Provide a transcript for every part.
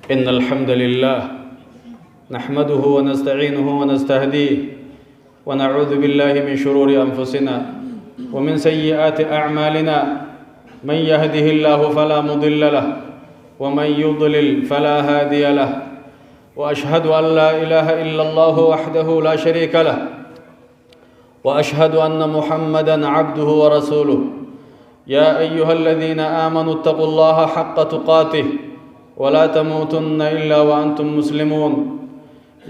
إن الحمد لله نحمده ونستعينه ونستهديه ونعوذ بالله من شرور أنفسنا ومن سيئات أعمالنا. من يهده الله فلا مضل له ومن يضلل فلا هادي له، وأشهد أن لا إله إلا الله وحده لا شريك له، وأشهد أن محمدًا عبده ورسوله. يا أيها الذين آمنوا اتقوا الله حق تقاته ولا تموتن إلا وأنتم مسلمون.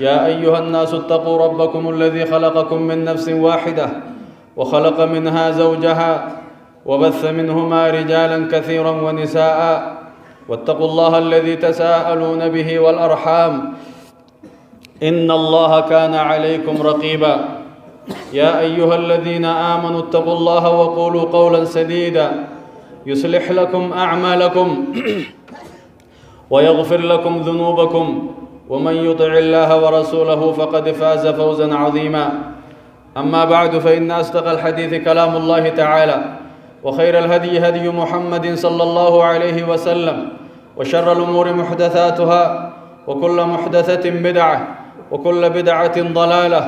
يا أيها الناس اتقوا ربكم الذي خلقكم من نفس واحدة وخلق منها زوجها وبث منهما رجالا كثيرا ونساء، واتقوا الله الذي تساءلون به والأرحام إن الله كان عليكم رقيبا. يا أيها الذين آمنوا اتقوا الله وقولوا قولا سديدا يصلح لكم أعمالكم ويغفر لكم ذنوبكم، ومن يطع الله ورسوله فقد فاز فوزا عظيما. أما بعد، فإن أصدق الحديث كلام الله تعالى، وخير الهدي هدي محمد صلى الله عليه وسلم، وشر الأمور محدثاتها، وكل محدثة بدعة، وكل بدعة ضلالة،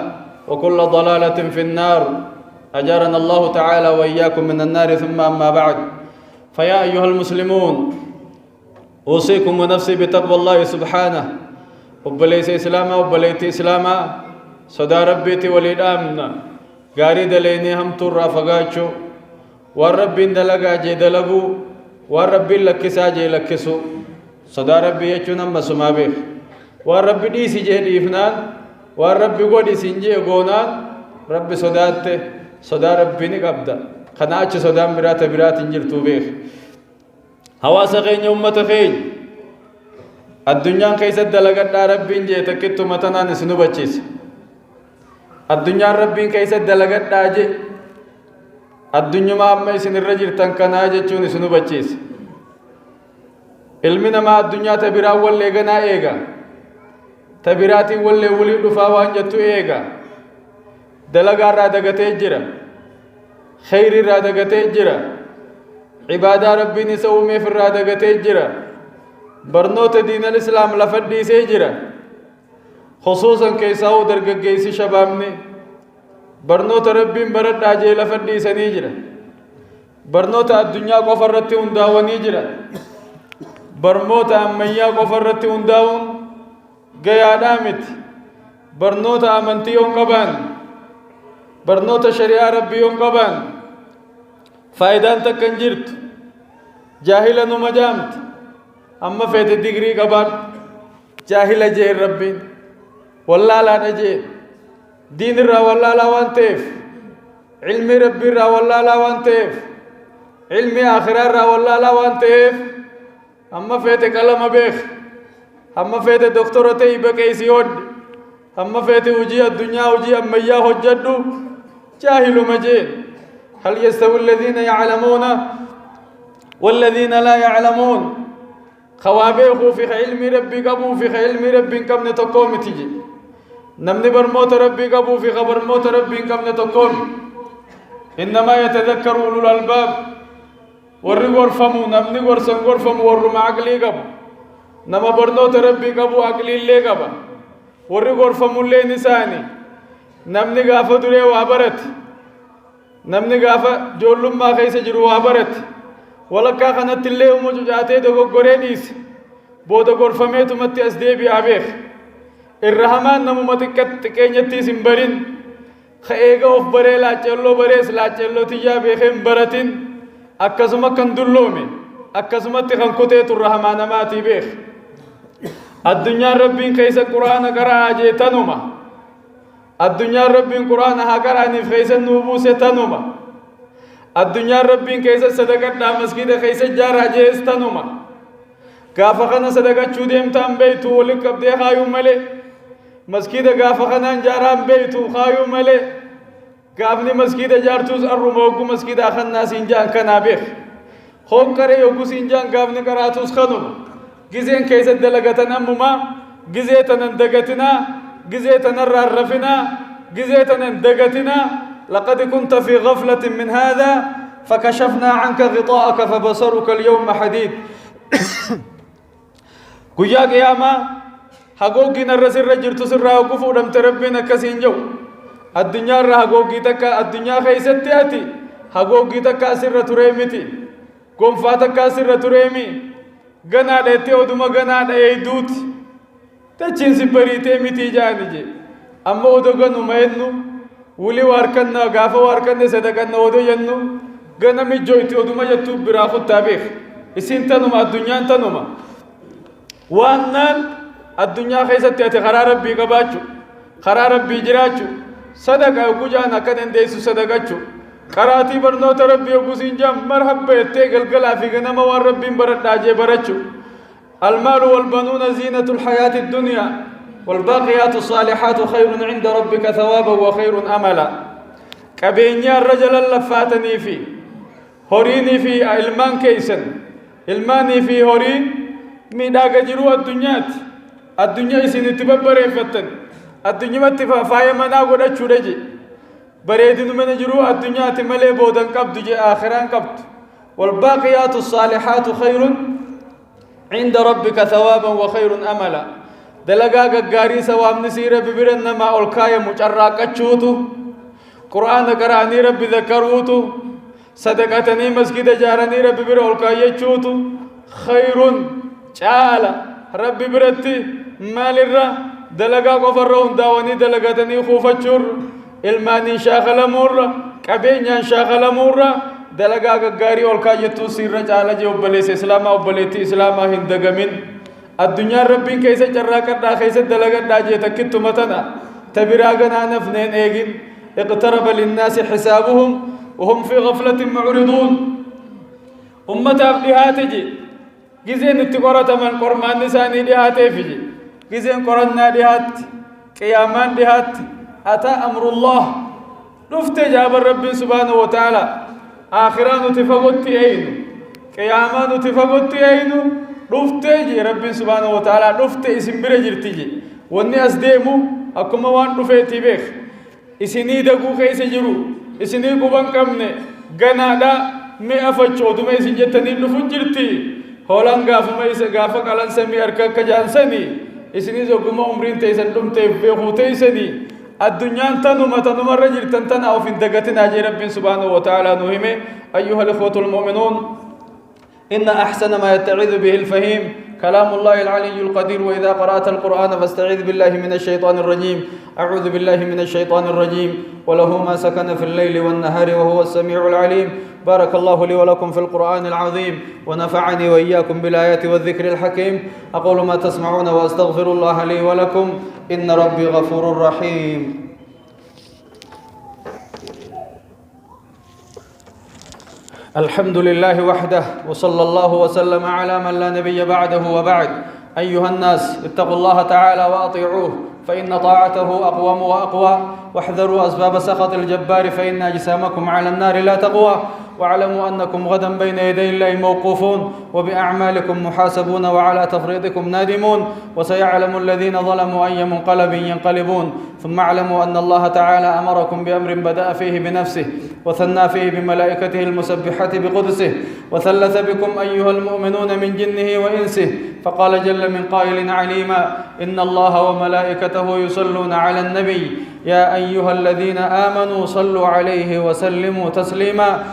وكل ضلالة في النار. أجارنا الله تعالى وإياكم من النار. ثم أما بعد، فيا أيها المسلمون، أوصيكم ونفسي بتقوى الله سبحانه. وبليس إسلاما وبليت إسلاما صدى ربيتي وليدامنا غاري دليني هم ترى فقاتشو والرب دلقا جي دلقو والرب لكسا جي لكسو صدى ربي يجونا مسما بيخ والرب ديسي جي ديفنان والرب قودي سنجي قونان رب صداته صدى ربي نقبدا خناچ صدى برات انجرتو بيخ. حواس خين أمة خين الدنيا كيسة دلقت ربين جي تكتو متنا نسنو بچيس. الدنيا ربين كيسة دلقت داجي الدنيا ما أمي سن الرجل تنكنا جيچو نسنو بچيس. علمنا ما الدنيا تبرا واللي غنا ايغا تبراتي واللي ولي دفاوان جتو ايغا دلقا را دغتي جرا خير را دغتي جرا عبادة ربي نسومي في را دغتي جرا برنوت دين الإسلام لفدي سيجرا خصوصا كيساو درققيسي شبابني برنوت ربي برد آجي لفدي سنيجرا برنوت الدنيا قفرتي انداوني جرا برموت أميا قفرتي انداون قيا دامت برنوت أمنتي قبان برنوت شريعة ربي قبان فايدان تكنجرت جاهلا نمجامت أما فيت الدقري قبان جاهل جير ربين والله لا نجير دين الرا والله لا وانتف علم ربي الرا والله لا وانتف علم آخرة الرا والله لا وانتف أما فيت كلام بيخ أما فيت دكتورة يبكي سيود أما فيت وجي الدنيا وجي أميا هجدو جاهل مجير. هل يستوي الذين يعلمون والذين لا يعلمون؟ خوابيخو في علم ربي قبو في علم ربي كم نتقوم تيجي نمني برموت ربي قبو في خبر موت ربي كم نتقوم. إنما يتذكر أولو الألباب ورغور فمو نمني غور فمو ورم عقلي قبو نما برنوت ربي قبو عقلي اللي قبا ورغور فمو اللي نساني نمني غافة دري وابرت نمني غافة جولم ما خيس جرو وابرت ولكا خنت اللي ومجاته دغو غوريديس بودو غورفميتو متي اسديبي ابيخ الرحمن نمو متكت كينيتي سمبرين خيغا اوف بريلا چلو بريس لا چلو تيا بيخم برتين اكزما كندلومي اكزما تخن كوتيت الرحمن ماتي بيخ. الدنيا ربين كيس القران قرا اجيتنما الدنيا ربين قران ها قرا ني كيس نوبوس تنما الدنيا ربين كيس صدقة دا مسجد كيس جارا جيستنما غافخنا صدقة چوديم تام بيتو ولك ابدي خايو ملي مسجد غافخنا جارام بيتو خايو ملي غافني مسجد جارتوس الرموغو مسجد اخنا سينجان كنابيخ خوم كري يوغو سينجان غافني كراتوس خنوم غزين كيس دلغتنا مما غزيتنا دغتنا غزيتنا ررفنا غزيتنا دغتنا لقد كنت في غفلة من هذا فكشفنا عنك غطاءك فبصرك اليوم حديد. guyyaa qiyaamaa hagooggiin irra sirra jirtu sirraa hogguu fuudhamte rabbiin akkasiin jedhu addunyaa irraa hagooggii takka addunyaa keessatti ati hagooggii takka asirra turee miti gonfaa takka asirra tureemi ganaa dheettee oduma ganaa dha'ee duuti tachiin si bariitee miti jaani je amma odoo ganuma hennu wuli waarkanna gaafa waarkanne sadaqanna odoo jennu gana mijjooyti oduma jettuu biraa kuttaa beek isin tanuma addunyaan tanuma waannaan addunyaa keessatti ati karaa rabbii qabaachu karaa rabbii jiraachu sadaqa gujaan akka dandeessu sadaqachu qaraatii barnoota rabbii ogusiin jam marhabba ettee galgalaa fi ganama waan rabbiin baradhaa jee barachu المال والبنون زينة الحياة الدنيا والباقيات الصالحات خير عند ربك ثوابا وخير أملا كبينيا الرجل اللفاتني في هوريني في إلمان كيسن إلماني في هورين من أجروا الدنيا سن تببري فتن الدنيا متفايا منا قد أشورجي بريدن من أجروا الدنيا تملي بودن قبض جي آخران قبض والباقيات الصالحات خير عند ربك ثوابا وخير أملا دلقا قاري سوام نسير ببرن ما ألقايا مجراك أتشوتو قرآن قراني ربي ذكروتو صدقتني مسجد جارني ربي بر ألقايا أتشوتو خير تعالى ربي برتي مال الرا دلقا قفرون داواني دلقتني خوفتشور ilmaaniin shaakalamuurra qabeenyaan shaakalamuurra dalagaa gaggaarii ol kaayyatuu sirra caala jee obboleessa islaamaa obboleettii islaamaa hin dagamin addunyaan rabbiin keessa carraaqadhaa keessa dalagadhaa jee takkittu matana tabiraa ganaa nafneen eegin iqtaraba linnaasi xisaabuhum wahum fi ghaflatin mucriduun ummataaf dhihaate je gizeen itti qorataman qormaanni isaanii dhihaateefi je gizeen qorannaa dhihaatti qiyaamaan dhihaatti أتى أمر الله رفت جاب الرب سبحانه وتعالى آخران تفقدت أينو قيامان تفقدت أينو رفت جي رب سبحانه وتعالى رفت اسم برجرتي واني أصديمو أكما وان رفيتي بيخ اسني دقو خيس جرو اسني قبان كمني غنادا مي أفجو دمي سنجتني نفجرتي هولان غافما إسا غافا قلن سمي أركا كجانسني اسني زوكما عمرين تيسن دمتي بيخو تيسني الدنيا تنوم الرجل تنتنا أو في دقتنا جي رب سبحانه وتعالى نهمه أيها الأخوة المؤمنون إن أحسن ما يتعذ به الفهيم كلام الله العلي القدير وإذا قرأت القرآن فاستعذ بالله من الشيطان الرجيم أعوذ بالله من الشيطان الرجيم وله ما سكن في الليل والنهار وهو السميع العليم بارك الله لي ولكم في القرآن العظيم ونفعني وإياكم بالآيات والذكر الحكيم أقول ما تسمعون وأستغفر الله لي ولكم إن ربي غفور رحيم الحمد لله وحده وصلى الله وسلم على من لا نبي بعده وبعد أيها الناس اتقوا الله تعالى وأطيعوه فإن طاعته أقوم وأقوى واحذروا أسباب سخط الجبار فإن أجسامكم على النار لا تقوى واعلموا أنكم غدا بين يدي الله موقوفون وبأعمالكم محاسبون وعلى تفريطكم نادمون وسيعلم الذين ظلموا أي منقلب ينقلبون ثم اعلموا أن الله تعالى أمركم بأمر بدأ فيه بنفسه وثنى فيه بملائكته المسبحة بقدسه وثلث بكم أيها المؤمنون من جنه وإنسه فقال جل من قائل عليما إن الله وملائكته يصلون على النبي يا أيها الذين آمنوا صلوا عليه وسلموا تسليما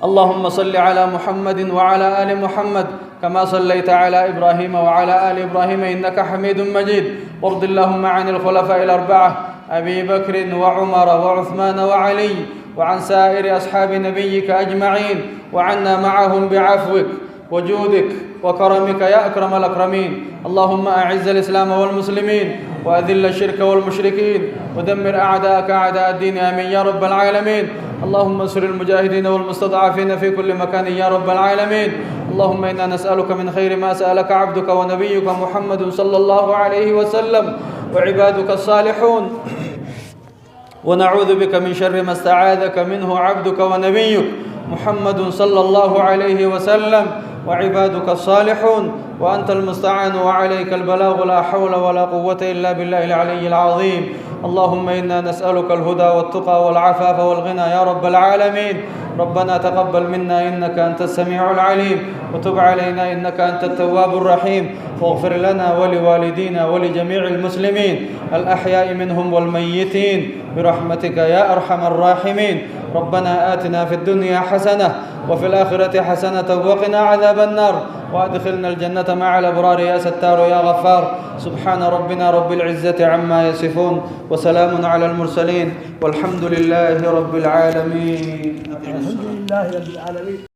اللهم صل على محمد وعلى آل محمد كما صليت على إبراهيم وعلى آل إبراهيم إنك حميد مجيد وارض اللهم عن الخلفاء الأربعة أبي بكر وعمر وعثمان وعلي وعن سائر أصحاب نبيك أجمعين وعنا معهم بعفوك وجودك وكرمك يا أكرم الأكرمين اللهم أعز الإسلام والمسلمين وأذل الشرك والمشركين ودمر أعداءك أعداء الدين آمين يا رب العالمين اللهم انصر المجاهدين والمستضعفين في كل مكان يا رب العالمين اللهم إنا نسألك من خير ما سألك عبدك ونبيك محمد صلى الله عليه وسلم وعبادك الصالحون ونعوذ بك من شر ما استعاذك منه عبدك ونبيك محمد صلى الله عليه وسلم وعبادك الصالحون وأنت المستعان وعليك البلاغ، لا حول ولا قوة إلا بالله العلي العظيم. اللهم إنا نسألك الهدى والتقى والعفاف والغنى يا رب العالمين. ربنا تقبل منا إنك أنت السميع العليم، وتب علينا إنك أنت التواب الرحيم، واغفر لنا ولوالدينا ولجميع المسلمين الأحياء منهم والميتين برحمتك يا أرحم الراحمين. ربنا آتنا في الدنيا حسنة وفي الآخرة حسنة وقنا عذاب النار، وأدخلنا الجنة مع الأبرار يا ستار يا غفار. سبحان ربنا رب العزة عما يصفون، وسلام على المرسلين، والحمد لله رب العالمين. الحمد لله رب العالمين.